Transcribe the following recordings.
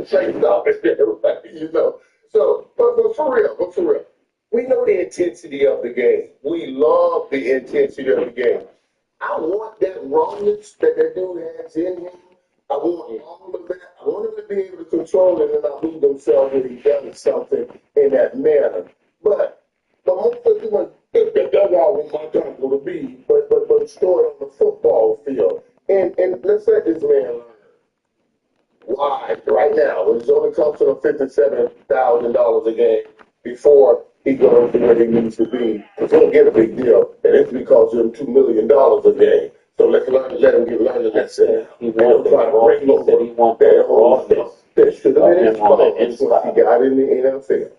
say something there, right? You know. So, but for real, we know the intensity of the game. We love the intensity of the game. I want that rawness that dude has in him. I want all of that. I want him to be able to control it and not lose himself when he does something in that manner. But most of the time, that's all what my time will be. But story on the football field. And let's let this man learn why right now when it's only costing him $57,000 a game before he goes to where he needs to be. He's gonna get a big deal, and it's because of him $2 million a game. So let's let him learn the lesson. He wanted try to bring he said he wanted that rawness. That should have been his on the inside. he got in the NFL.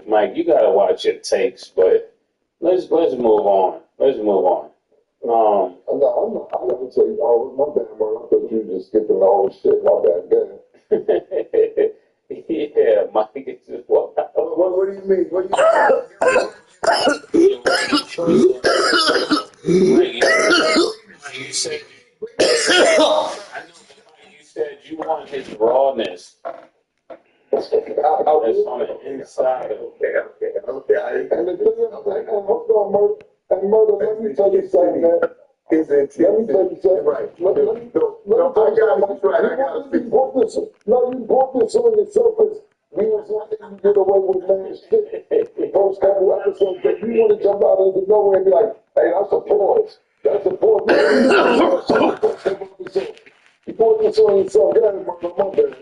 Mike, you gotta watch your takes, but let's move on. Let's move on. I'm gonna tell you, oh, my bad, bro. I thought you were just skipping all this shit. My bad, man. Yeah, Mike, it's just what do you mean? What do you Mike, you said I know, Mike, you said you want his rawness. That's on the inside of it. Okay. And the thing is, hold on, Murder. And Murder, let me tell you something, man. Let me tell you something. Right. Let me tell you something. Right. You brought this on yourself as we was letting you get away with man shit. Those couple episodes that you want to jump out of nowhere and be like, hey, that's a pause. That's a pause. You brought this on yourself. Get out of my bad.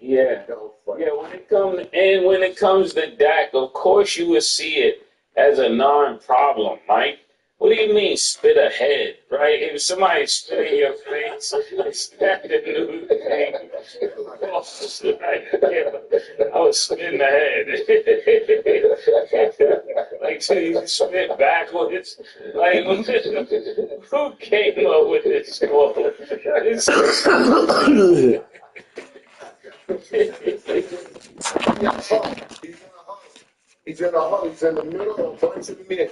Yeah. When it comes to Dak, of course you would see it as a non-problem, Mike. What do you mean spit ahead, right? If somebody spit in your face, it's not the new thing. I was spitting ahead. Like, so you spit backwards. Like, who came up with this quote? He's in a huddle. He's in the middle of a bunch of men.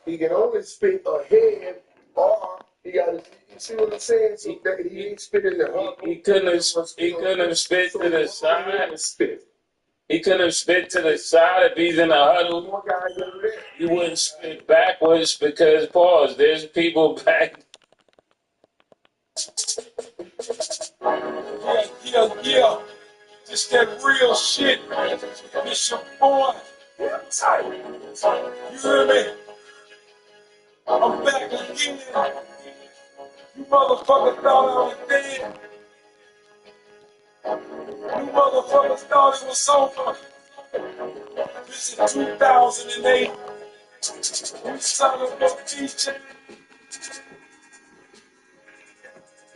He can only spit ahead, or he got to. You see what I'm saying? So that he ain't spitting the huddle. He couldn't have spit to the side. He couldn't have spit to the side if he's in a huddle. He wouldn't spit backwards because pause. There's people back. Yeah. Just that real shit. It's your boy. You hear me? I'm back again. You motherfuckers thought I was dead. You motherfuckers thought it was over. This is 2008. You son of a bitch.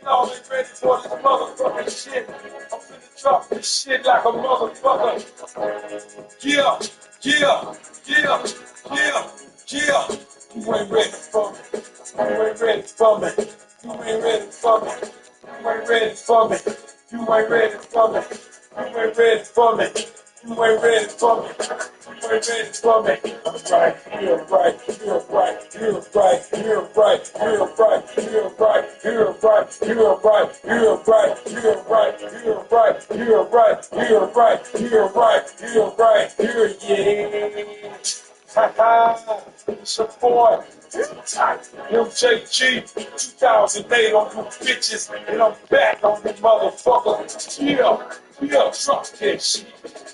Y'all ain't ready for this motherfucking shit. I'm finna drop this shit like a motherfucker. Yeah. You ain't ready for me. You ain't ready for me. You ain't ready for me. You ain't ready for me. You ain't ready for me. You ain't ready for me. You ain't ready for me. You ain't ready for me. I'm right, you're right, you're right, you're right, you're right, you're right, you're right, you're right, you're right, you're right, you're right, you're right, you're right, you're right, you're right, you're right, you're yeah. Ha ha, it's your boy, MJG, 2008 on you bitches, and I'm back on you motherfucker. Yeah, drop this shit.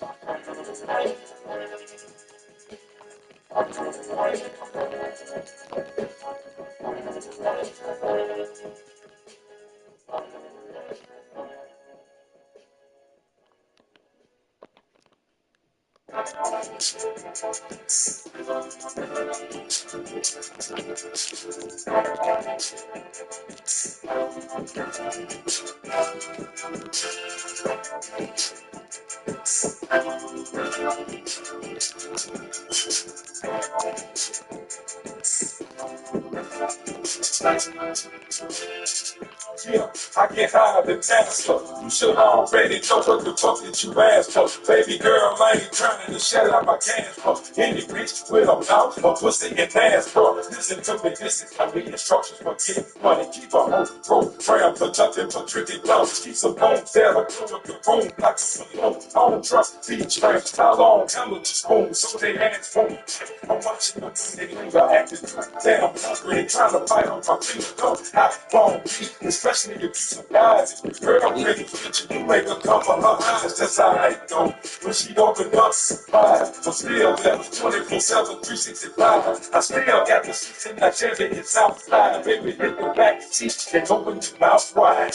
Yeah, I get higher than NASA. You should already know what the fuck that you asked for. Baby girl, I ain't trying to shut out my cash for any bitch with a mouth or pussy and ass, bro. Listen to me, this is how we instructions for getting money. Keep a whole program for jumping for tricky dogs. Keep some bones there to blow up your room like a balloon. I don't trust these traps. How long? Hell of just boom, so they ask for me. I'm watching them when they linger acting damn hungry and trying to fight on my finger. Don't have long beat, especially if you surprise it. Girl, really bitch, you make a couple of her eyes. That's how I go. When she opened up, surprise. I'm still there, 24/7, 365. I still got the seats in that Chevy, it's outside. Baby, hit the back seat and open your mouth wide.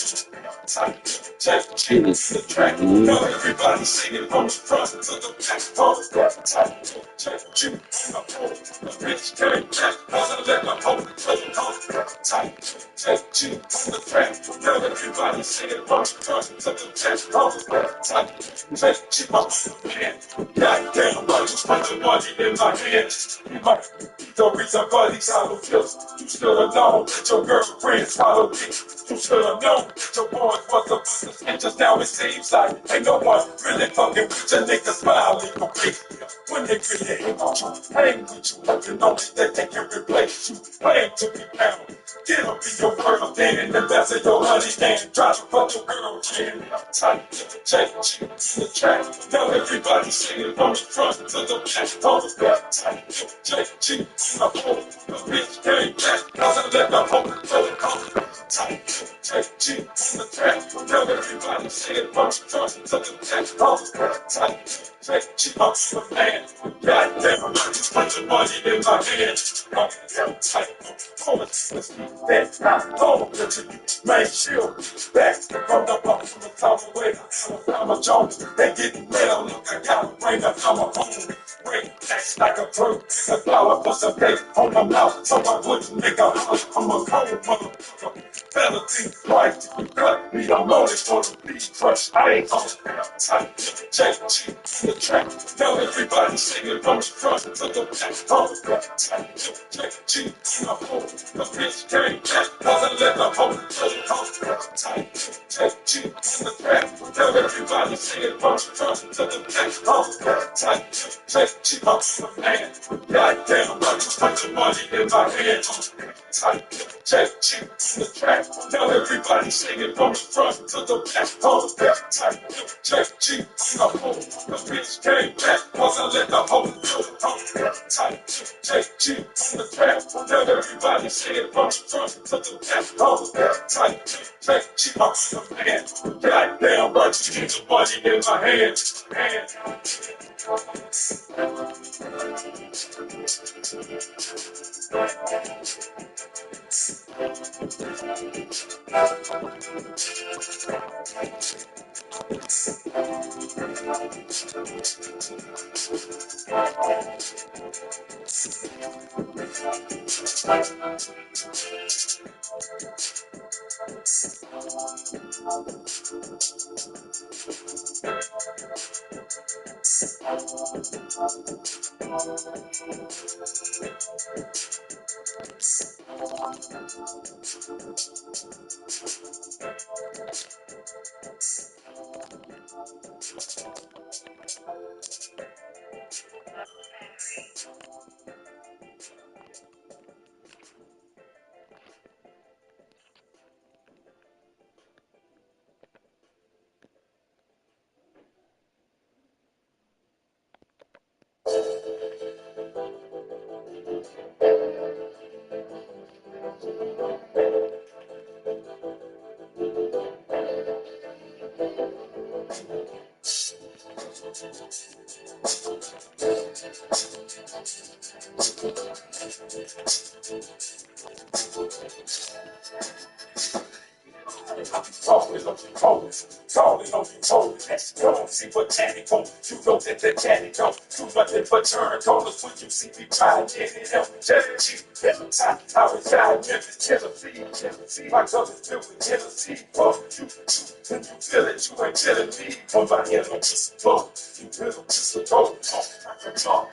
Tight, check, the track. Now everybody singing from the front to the back. Tight, check, on the pole. The bitch came back, I let the whole tight, check, on the track. Now everybody singing from the front to the back. Tight, check, on the man. Goddamn, I just put the money in my hand. You might the reason for these hollow pills. You should have known that your girlfriend's hollow dick. You should have known that your boy was a business. And just now it seems like ain't no one really fucking with your niggas smiling for me. When they really hate on you, hang with you, hoping only that they can replace you. Claim to be pound. Get up in your world, then in the best of your money, then try to fuck your girl, then tight, check, in the track. Now everybody singing from the front to the back, on the back, tight, check, in the hole. The bitch came back, cause I let the whole go, tight, check, in the track. Now everybody singing from the front to the back, on the back, tight, check, the man. Goddamn, I just put the money in my hand. I'm tight, that I told that you make sure back from the bottom of the top of the way. I'm a Jones, they getting well. Look, I got a ring up, I'm a home. Ring acts like a fruit, a flower for some cake on my mouth, so I wouldn't make a house. I'm a cold motherfucker. Better think twice if you cut me. I'm on it for the beach crush. I ain't on tight, check, the track. Now everybody singing from the front to the back. On the back, tight, check, the hole. The bitch came back, cause I let the whole tight, check, the track. Now everybody singing from the front to the back. On the back, tight, check, the man. Goddamn, I just put the money in my hand. Tight, check, the track. Now everybody singing from the front to the back. On the back, tight, check, the hole. The bitch came back, cause I let the whole tight, check, the track. Now everybody singing from the front to the back. On the back, tight, check, the man. Goddamn, I just get the money in my hand. Don't see what Tanny won't. You know that the Tanny don't do nothing but turn corners when you see me trying to get it help. Jealousy, every time I reside, Memphis, Tennessee. My cup is filled with Tennessee. Fuck you, and you feel it, you ain't telling me. From my head on just a flow, you feel just a roll. I can talk,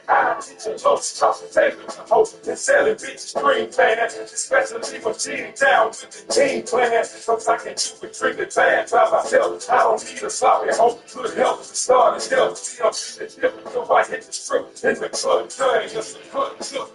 I get your low stuff, favorite, I hope, and selling bitches green plan, especially when she's down with the team plan. Cause I can chew and drink it bad by myself. I don't need a sloppy hoe, good help to start and help. See, I'm in the hip, so I hit the strip in the club, thing, just a good tip,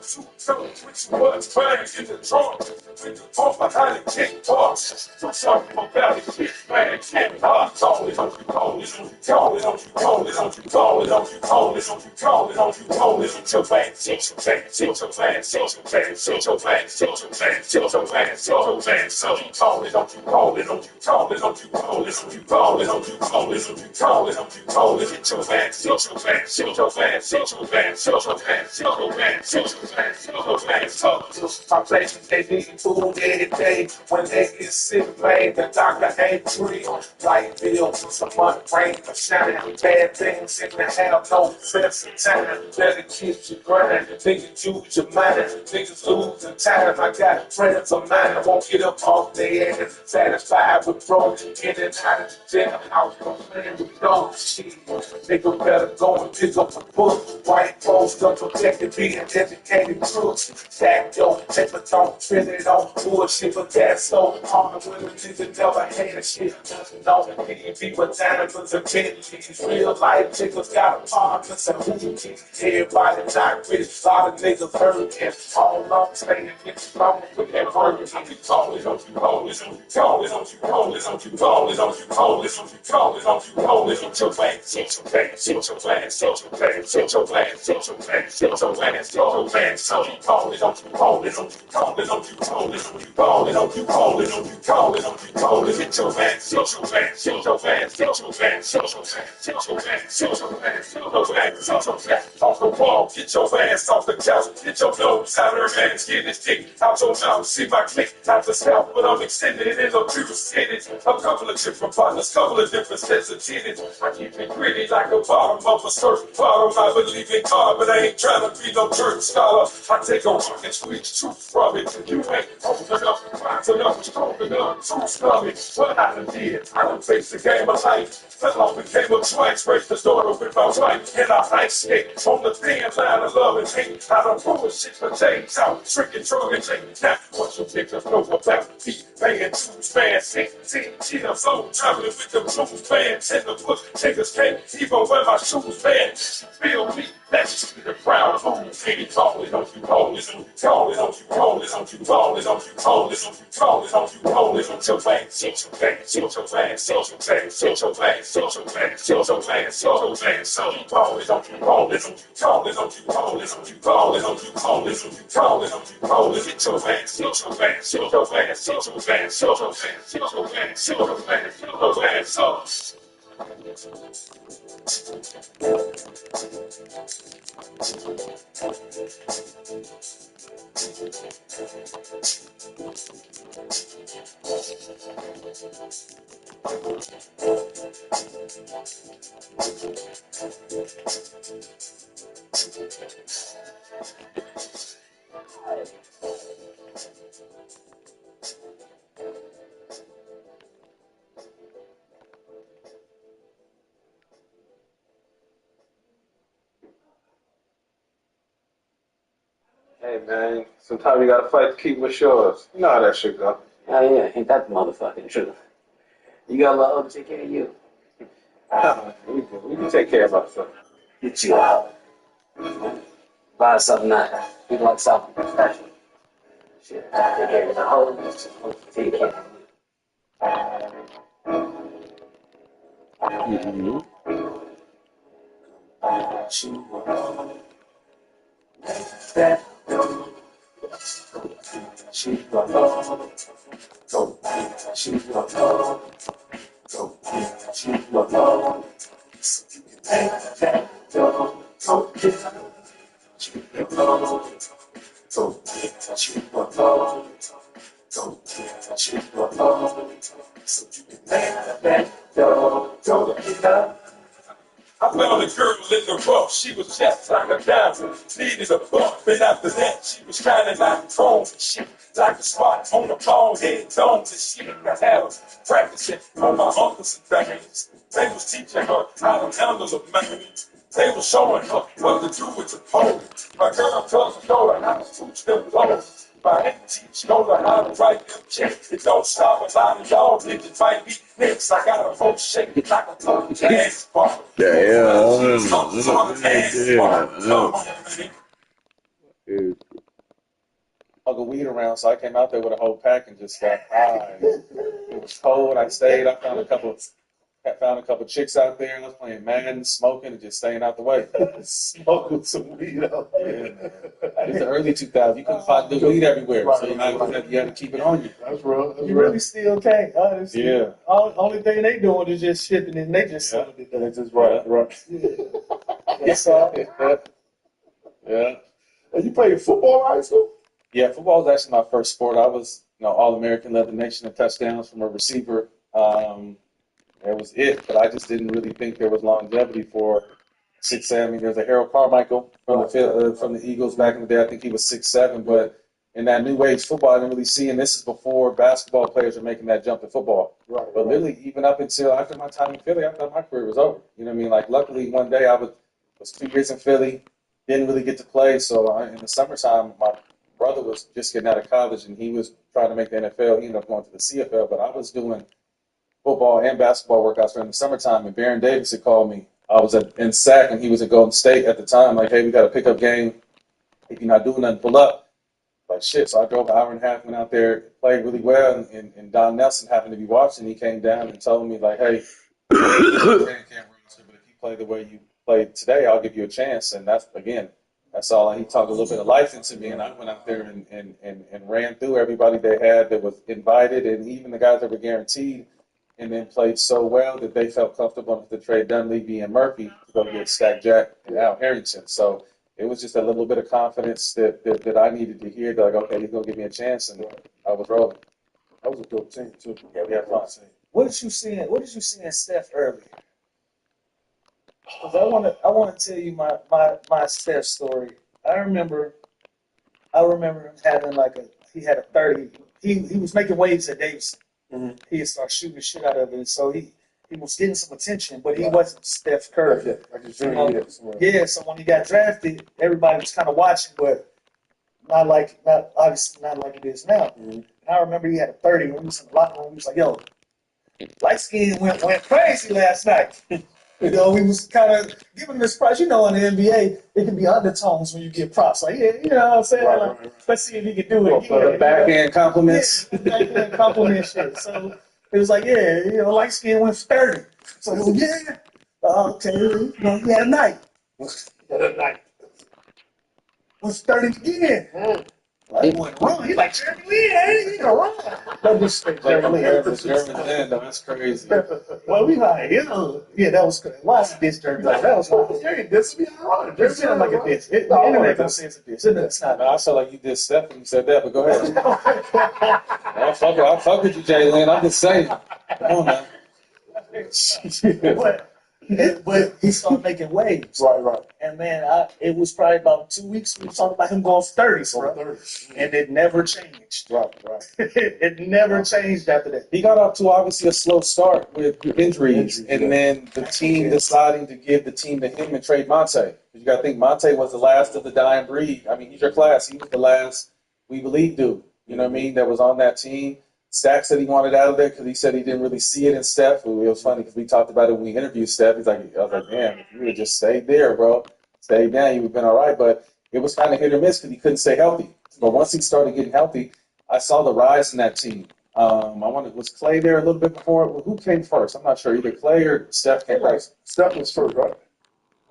which was bang in the trunk, with the pump behind the kick box. Do something about it, shit, man, can't hard call it, don't you call it, don't you call it, don't you call it, don't you call it, don't you call it, don't you call it, don't you call it, it's your man, it's your man, it's your man, it's your man, it's your man, it's your man, it's your man, it's your man, so you call it, don't you call it, don't you call it, don't you call it, don't you call it, don't you call it, don't you call it, don't you call it, it's your man, it's your man, it's your man, it's your man, it's your man, it's your man, it's your man, it's your man, so my patients, they need food every day. When they get sick, man, the doctor ain't free. Light bills and some money, rain for shining. Bad things in the have no sense of time. Better keep your grind. Niggas use your mind. Niggas losing time. I got friends of mine won't get up off their ass. Satisfied with broken. In and out of the jail house. Complaining with no shit. Nigga better go and pick up a book. White folks don't protect the being educated crooks. Stack your paper, don't spend it on bullshit, but that's so hard when a nigga never had shit. Nothing on the TV, but diamonds and Bentleys. Real life niggas got apartments and hoochies. Everybody not rich, a lot of niggas hurt and all I'm saying is wrong with that burger. Don't you call it, don't you call it, don't you call it, don't you call it, don't you call it, don't you call it, don't you call it, don't you call it, it's your man, it's your man, it's your man, it's your man, it's your man, it's your man, it's your man, it's your man, so you call it, don't you call it, don't you call it, don't you call it, don't you call it, don't you call it, don't you call it, don't you call it, it's your man, it's your man, it's your man, it's your man, it's your man, it's your man, it's your man, it's your man, it's your man, off the wall, get your ass off the couch, get your nose out of her hands, get this dick out your mouth, see my click, not the scalp, but I'm extending it in a few cities, a couple of different partners, couple of different sets of titties, I keep it gritty like a bottom of a surf bottom, I believe in God, but I ain't trying to be no church scholar, I take a rock and squeeze truth from it, you ain't old enough, wise enough, strong enough, too snubby, what I done did, I done faced the game of life, fell off and came up twice, raised the daughter with my wife, and I ice skate on the thin line of love and hate, I done bullshit for change, out, tricking, drug and change, now, what you niggas know about me, paying tunes, man, see, I'm so traveling with them tunes, man, tend to put niggas can't even wear my shoes, man, feel me, that's just the crowd, don't you call it, don't you call it, don't you call it, don't you call it, don't you call it, don't you call it, don't you call it, don't you call it, don't you man, sit your man, sit your man, sit your man, sit your man, sit your man, sit your man, sit your man, so you call it, don't you call it, don't you call it, don't you call it, don't you call it, don't you call it, don't you call it, don't you call it, sit your man, sit your man, sit your man, sit your man, sit your man, sit your man, sit your man, sit your man, so. Hey man, sometimes you gotta fight to keep what's yours. You know how that shit go. Oh yeah, ain't that the motherfucking truth? You got a lot to take care of you. We can take care of ourselves. Get you out. Buy something nice. You want something special. Shit, take care of the whole. Take care of Mm-hmm. told her, I found a girl in the rough, she was just like a diamond, needed a bump, and after that, she was shining like chrome and shit, like a spot on the bald head, domes and shit. I had her practicing on my uncles and things. They was teaching her how to handle the man. They was showing her what to do with the pole. My girl cousin showed her how to switch them clothes. My auntie showed her how to write them checks. It don't stop a lot of y'all niggas fight me next. I got a whole shaking like a total gas bar. Hug a weed around, so I came out there with a whole pack and just got high. It was cold. I stayed. I found a couple chicks out there. I was playing Madden, smoking, and just staying out the way. Smoking some weed out there. It's the early 2000s. You couldn't find good weed everywhere, so you had to keep it on you. That's real. That's You really still can't, honestly. Yeah. Only thing they doing is just shipping and they just selling it. That's just right. That's all. Yeah. And you played football in high school? Yeah, football was actually my first sport. I was, All-American, led the nation in touchdowns from a receiver. That was it, but I just didn't really think there was longevity for 6'7". I mean, there's a Harold Carmichael from the Eagles back in the day. I think he was 6'7", but in that new age football, I didn't really see, and this is before basketball players are making that jump to football. Right. But literally, even up until after my time in Philly, I thought my career was over. You know what I mean? Like, luckily, one day I was 2 years in Philly, didn't really get to play, so in the summertime, my brother was just getting out of college, and he was trying to make the NFL. He ended up going to the CFL, but I was doing football and basketball workouts during the summertime, and Baron Davis had called me. I was in SAC, and he was at Golden State at the time. Like, hey, we got a pickup game. If you're not doing nothing, pull up. Like, shit. So I drove an hour and a half, went out there, played really well, and Don Nelson happened to be watching. He came down and told me, like, hey, but if you play the way you played today, I'll give you a chance. And that's all. And he talked a little bit of life into me, and I went out there and ran through everybody they had that was invited, and even the guys that were guaranteed, and then played so well that they felt comfortable enough to trade Dunleavy and Murphy to go get Stack Jack and Al Harrington. So it was just a little bit of confidence that I needed to hear. That, like, okay, he's gonna give me a chance, and I was rolling. That was a good team too. Yeah, we had fun. What did you see in Steph earlier? 'Cause I want to tell you my Steph story. I remember him having he had a 30. He was making waves at Davidson. Mm-hmm. He had started shooting the shit out of it, so he was getting some attention, but he wasn't Steph Curry. Yeah, so when he got drafted, everybody was kind of watching, but obviously not like it is now. Mm-hmm. I remember he had a 30 when he was in the locker room. He was like, "Yo, light skin went crazy last night." We was kind of giving him this prize. In the NBA, it can be undertones when you get props. Like, yeah, you know what I'm saying? Right. Let's see if he can do it. So the backhand compliments. Yeah, backhand compliment shit. So it was like, yeah, light skin went 30. So it was, yeah. Okay, he had a night. Was 30 again. He went wrong. He like, Jeremy Lin, ain't he gonna run? No disrespect, Jeremy Lin. That's crazy. Well, we like, yeah, that was crazy. Why is this Jeremy Lin? That was fine. Jerry, this be all right. It sounded like a diss. It makes no sense of this. It's not. I feel like you did Steph when you said that, but go ahead. I fuck with you, Jay Lynn. I'm just saying. Come on now. But he started making waves. Right. And man, it was probably about 2 weeks we were talking about him going for 30s, bro. And it never changed. Right. It never changed after that. He got off to obviously a slow start with injuries, and then the team deciding to give the team to him and trade Monte. You got to think Monte was the last of the dying breed. I mean, he's your class. He was the last, we believe, dude. You know what I mean? That was on that team. Stack said he wanted out of there because he said he didn't really see it in Steph. It was funny because we talked about it when we interviewed Steph. I was like, damn, if you would have just stayed there, bro, stayed down, you would have been all right. But it was kind of hit or miss because he couldn't stay healthy. But once he started getting healthy, I saw the rise in that team. Was Clay there a little bit before? Who came first? I'm not sure. Either Clay or Steph came first. Steph was first, right?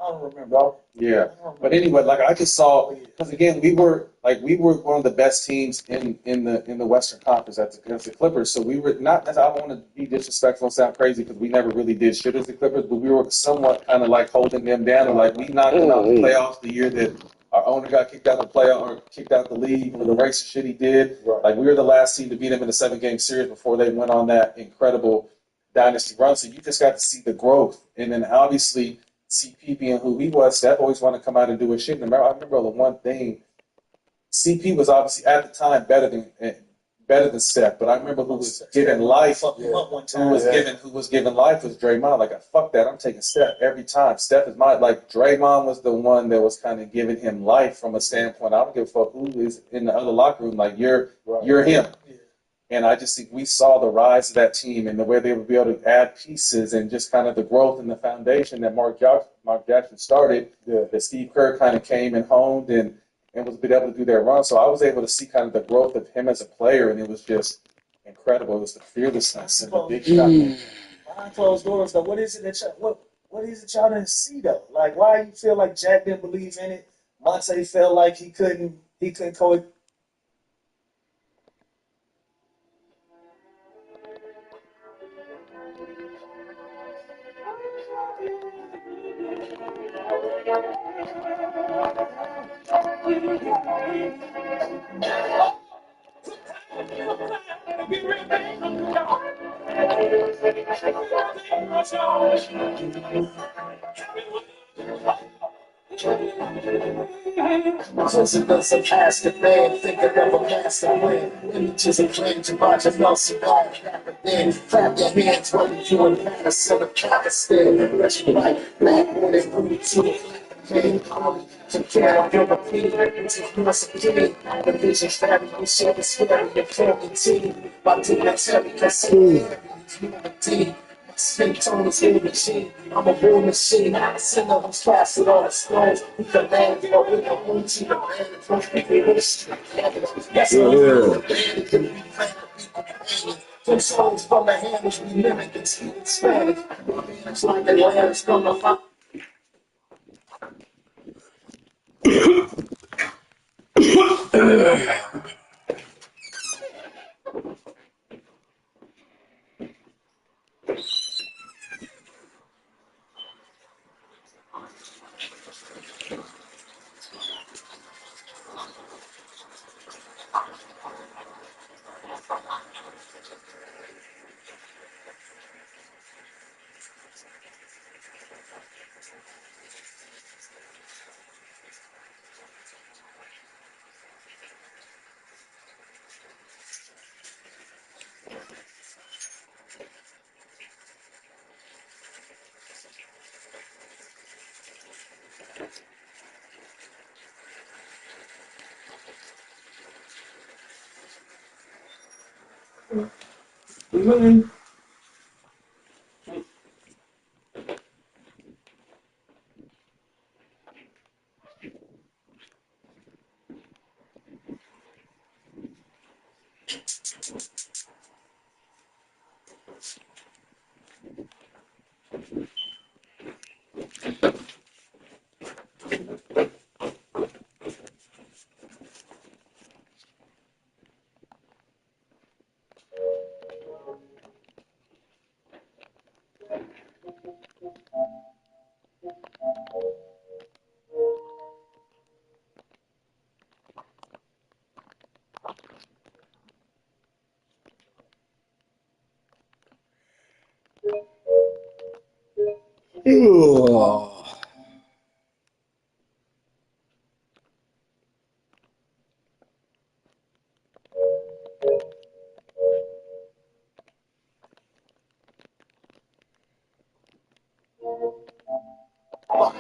I don't remember. Yeah, but anyway, like I just saw, because again, we were one of the best teams in the Western Conference against the Clippers. So we were not. I don't want to be disrespectful and sound crazy because we never really did shit as the Clippers, but we were somewhat kind of like holding them down, and like we knocked them out the playoffs the year that our owner got kicked out of the playoff or kicked out the league for the racist shit he did. Right. Like we were the last team to beat them in a 7-game series before they went on that incredible dynasty run. So you just got to see the growth. And then obviously CP being who he was, Steph always wanted to come out and do his shit. And I remember the one thing, CP was obviously at the time better than Steph, but I remember who was giving life. Who was giving life was Draymond. Like, fuck that, I'm taking Steph every time. Steph is like Draymond was the one that was kind of giving him life from a standpoint. I don't give a fuck who is in the other locker room. Like, you're him. Yeah. And I just think we saw the rise of that team and the way they would be able to add pieces and just kind of the growth and the foundation that Mark Jackson started. Yeah. That Steve Kerr kind of came and honed and was able to do their run. So I was able to see kind of the growth of him as a player, and it was just incredible. It was the fearlessness and the big shot. Behind closed doors, though, what is it that what is it y'all didn't see though? Like, why you feel like Jack didn't believe in it? Monte felt like he couldn't co. Prisoners of Azkaban, thinking of a master plan. Images of dreams, watching Nelson Mandela. Then clap your hands while you in Madison of Pakistan. That's right, black woman, blue too. King, to care of your opinion, it's a force of king. The vision's very, you share the scary, your family team. My team is heavy, cause it's unity. My skin tone is war machine. I'm a war machine. I send them fast with all the stones. We can land, but we don't want to the man. Don't be the street. Yes, it can be planned. Two songs from the hands we mimic and speak in Spanish. It's like the lands come to find.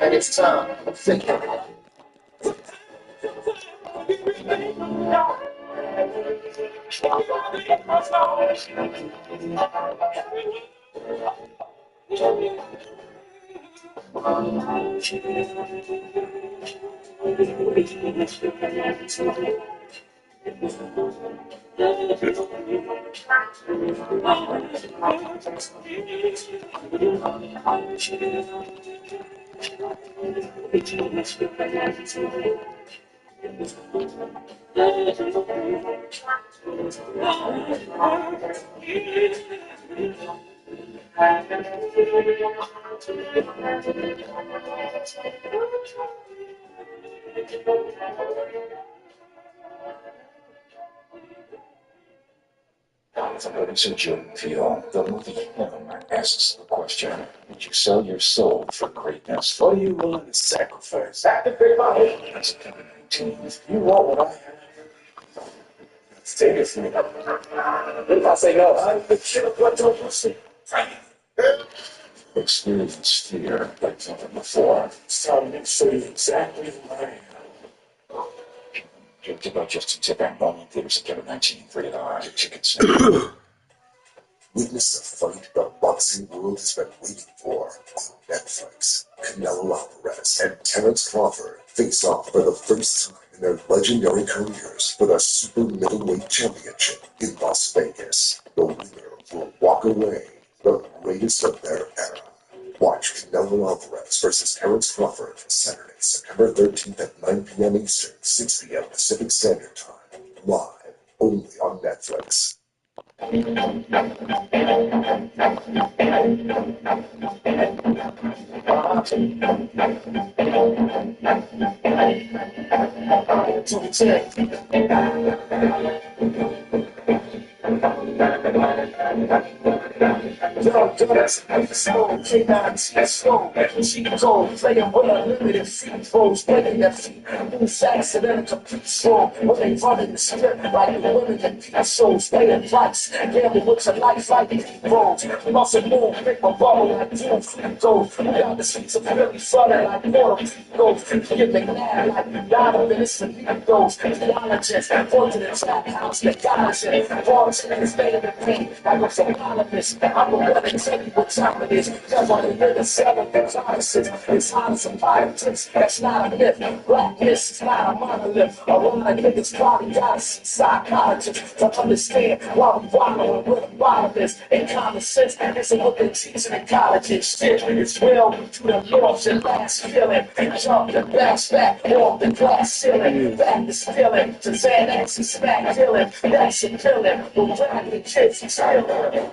And it's time. Think Somebody said Jordan Peele, the movie Him, asks the question, would you sell your soul for greatness? What are you willing to sacrifice? Sacrifice my head. That's September 19th. You want what I have? Let's take it from me. What if I say no? I'm the kid of what don't you see? Experience fear like never before. It's time to show you exactly who I am. Guilty by Justin Tipping, Bowling Theater, September 19th, rated R. Tickets. Witness a fight the boxing world has been waiting for on Netflix. Canelo Alvarez and Terence Crawford face off for the first time in their legendary careers for the Super Middleweight Championship in Las Vegas. The winner will walk away the greatest of their era. Watch Canelo Alvarez versus Terence Crawford Saturday, September 13th at 9 p.m. Eastern, 6 p.m. Pacific Standard Time. Live only on Netflix. Yo, that's slow, K9T slow, cheat code, playing with unlimited free throws, breaking their feet, loose accident and complete slow, when they running the strip like the women in peace shows, playing price, gamble with your life like the roads, muscle move, make my bubble like two free throws, got the streets of Philly flooded like Puerto Ricos, get McNabb like Donovan, it's the those theologists, point to the trap house, the guys, falls in his name and pain, like I'm some economist, I'm a one and tell you what time it is. Cause on the nigga selling things opposites. It's honest and politics. That's not a myth. Blackness is not a monolith. A lot of niggas probably gotta see psychologists to understand why we wallowing where the bottom is. And common sense isn't what they teaching in colleges. Shit, it's well to the north and last feeling. Jump the back off the glass ceiling. Back to stealing. To Xanax and smack killing. That's a killing. We're dragging kids and stealing.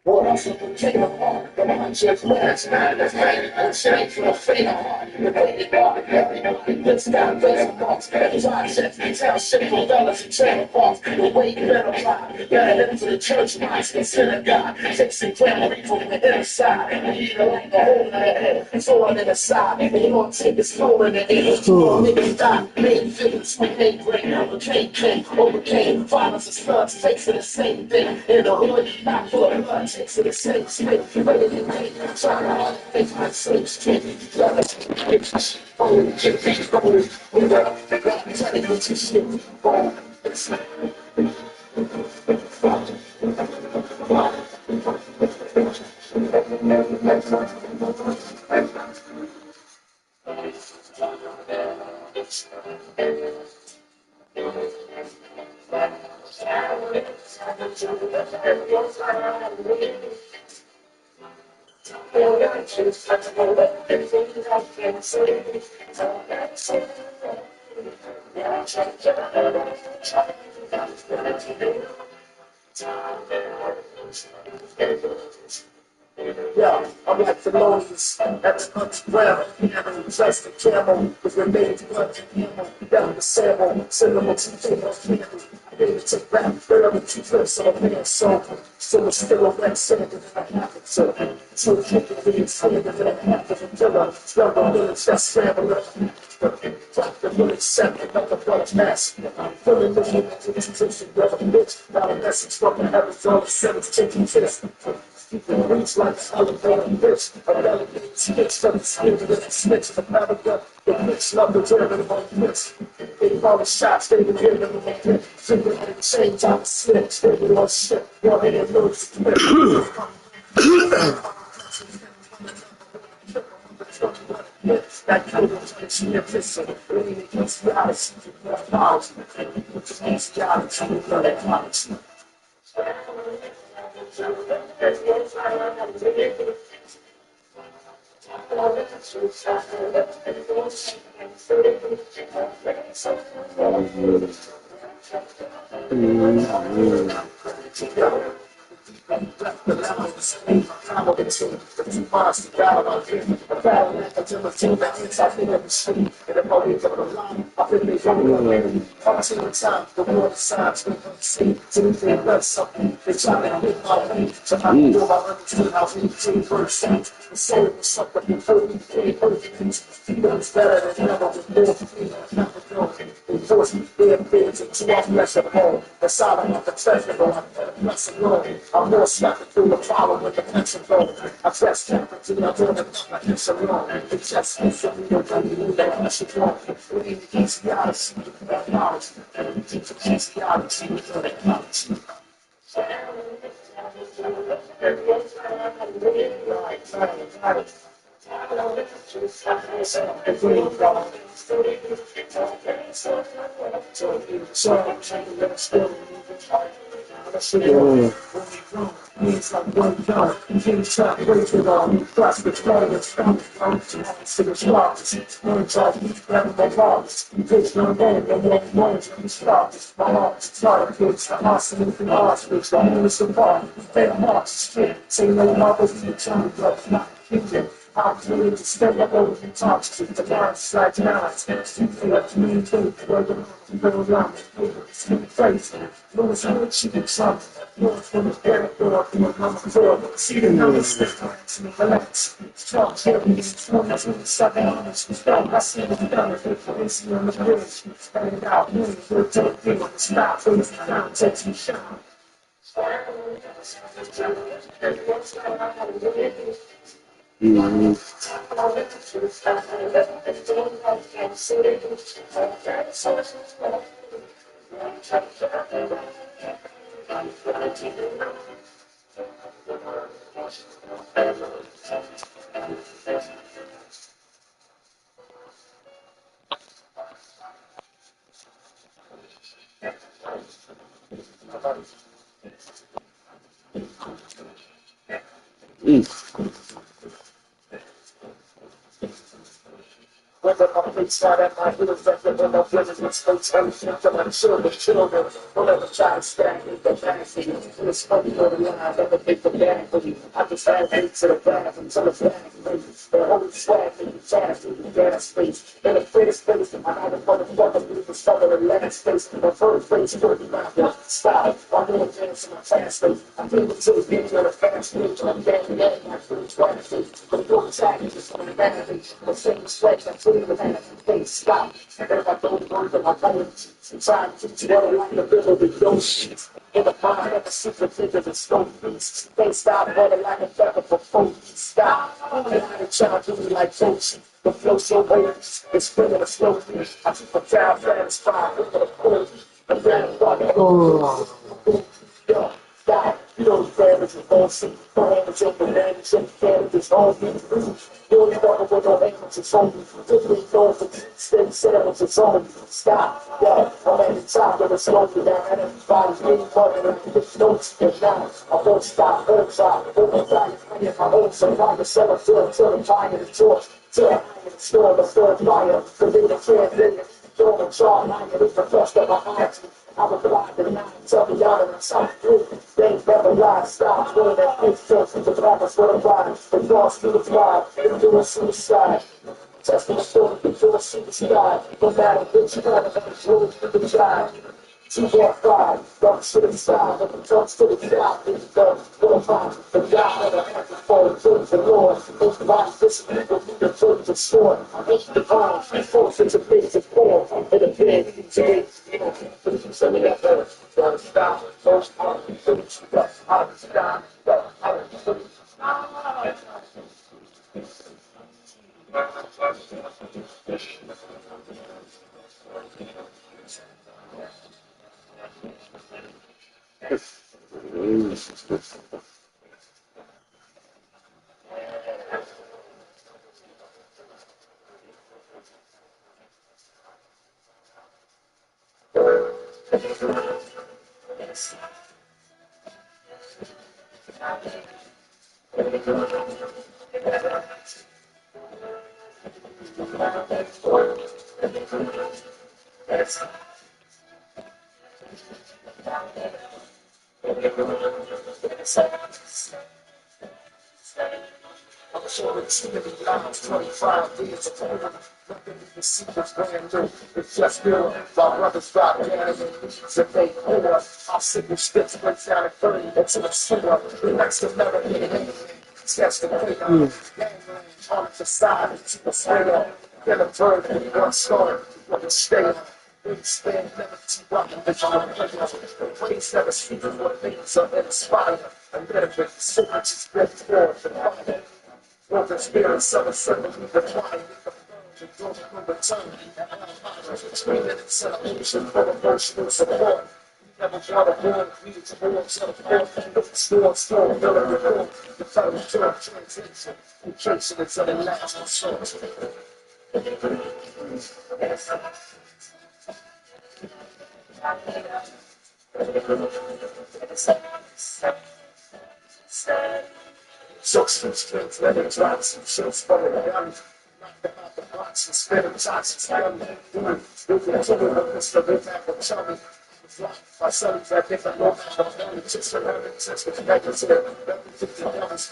What else would the king of heart? The one just last night is ready to change for the fate of heart. The way they got it, everybody gets down, face of box. Every time shit, they tell shit for fellas and trailer parks. The way you better ride, better head into the church, mice and synagogue. Takes the cranberry from the inside. And you either like the hole in the head, throw it in the side. And you don't take this hole in the head. You don't make it die. Made feelings with hate brain. Overcame violence and slugs. Takes to the same thing. In the hood, not full of blood. Takes to the same spit. Ready to make it. Trying to make my same street. Love it. Bitches. Oh, get going. We got to tell you what you should. Yeah, I'm like Thelonious, that's underground, piano, just a camel, was remains blood and ammo, down the sample, cinema, two tables, piano, I gave it to rap, barely two flips on a man's soul, so it's still a wet sand than I have it, so kicking me and swinging than I have it, a killer, struggle village, that's scrambling, drop the village, second, like a blood mass, I'm feeling the human institution, brother, bitch, not a message from the heavens, all the sevens, taking fist, reach like elevated bitch, a relegated switch from the spirit of the switch of America, the bitch love the German of my bitch. They call the shots, they would hear them in my bitch. Finger in the change, I'm a switch, they would all shit, your head knows the that kind of bitch, you're pissing, leaning against the house, you're house, which means God, it's you, you're house. sleep. I'm over the team. The 2 months to battle my dream. The battle until the team that ends up in the street. And if I wake up the line, I feel they from the lane. All to the time, the world signs we can see. To me, that's something. They try to hit my way. So I can do I understood how we change first sense. The soul was something before we came perfect. He knows better than ever with more freedom. Never know. They force me, they have been to 2 off less at home. The silent of the treasure, but I'm less alone. I'm more snapping through the power with the pencil roll. I trust temperature, I'm doing it like it's alone. The chest is for me, don't tell me that I should go. We need the easy odyssey, that knowledge. And we keep the easy odyssey with that knowledge. Means like one gun, can't stop breaking all new prospects, players, to the stars, one job, never the lost, pitch no name, no more words, and stars, my heart's tired, it's the awesome, the hospital, the homeless apart, they are marked straight, say no marbles in the time, but not kingdom. I'm willing to step up over the top, to the lines, like lines, you feel like to maintain the weather, you go around, see the face, Lewis Hood, she can trump, Lewis from the air, door, from the number 4, see the numbers, to me, relax, strong, heavy, strong, to the 7 honors, strong, I see the benefit, I see on the bridge, spelling it out, moving, we'll take things, stop, things down, takes me shine. Whether my face out at my heels, like the one of president's face, everything to my children, don't ever try to stand me, the fantasy, it's funny for the line, never think the bad for you, I just had hate to the bath, until the flag, the holy swag, and the fast, and the gas face, and the face, and I had a motherfucker, we was stuck in the last face, and the first face, for the mouth, stop, I'm gonna dance in my fast face, I feel the two beats on the fast face, I'm getting that, I feel the fast face, but the door attacking, just on the bad face, the same sweat, I'm feeling the bad face, stop, and then I don't go to my bones, sometimes it's well like the middle of the ocean, in the mind of the secret figures and stone beasts, they stop running like a feather for folks, stop, and I try to do me like Joshi, the flow so waves, it's spinning a slow beat, I keep a down, satisfied, with the pull, and then yo, stop, you know the damage is all see, parameters of the damage and damages all these rules. You only know what no damage is on you. Typically know the state sandwich is on you. Stop, yeah, I'm at the top of the slope down and everybody's really running and the notes and now I won't stop, won't stop, won't stop, playing my own survival, set up till the fire is torch, till I am the storm, the third fire, the leader can't live it. Throw the jaw, like it is the first of my eyes. I was blind and now tell me out of the south through. They never lie, stop, doing that big stuff with the blackness for the body. The lost through the fly, they're doing suicide. Testing the story before suicide. No matter which one of them is rolling through the drive. 245, don't sit inside, but the drugs to the sky, it's the fortified, the God of the heaven for the children of the Lord, those bodies, this people, the children of sword, it's the arms, the forces of things of war, and the big, today, you know, send me that better, don't stop, those are the things, that's how it's done, that's how it's done. too many lives, 25 years of pain. Nothing you can see was brand new. It's just new. My brothers drop down in the knees and they pour. I'll sit with sticks right down and 30 into the sewer. The next American hand. Sketch the paper. Gangland on the side to the swinger. Get a bird in one story. With a stay. We stand never too rotten. The ways never speak of what things are inspired. And then with the secret is built for the fire. With the spirits of a certain decline. The door will return. Screaming in celebration for emotional support. Never got a war, we towards the fourth, storm, building the door, the final job transition, in case it's an last resort. Six strings, lemon drops, and shills from the gun. Knock them out the box and spin them toxins. I'm moving to the Mr. Big Apple Chummy. My son's that different more than the chicks are having sex with records in it.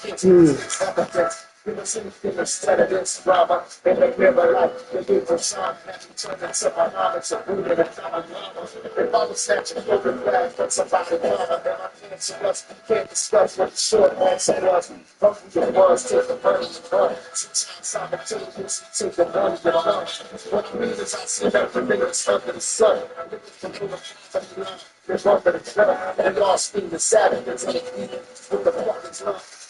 Kids, evidence. We was in finish, tenants, drama, and they never like the people shine. Have you turned into my knowledge of food and a common drama? If I was snatching broken glass from somebody drama, then I can't see us, can't discuss what the short answer was. Hungry it was, take the money and run. Sometimes I'm a genius, take the money and run. What I mean is I see everything that's under the sun. I live from the there's one for the club, and lost in the savages, with the fucking love.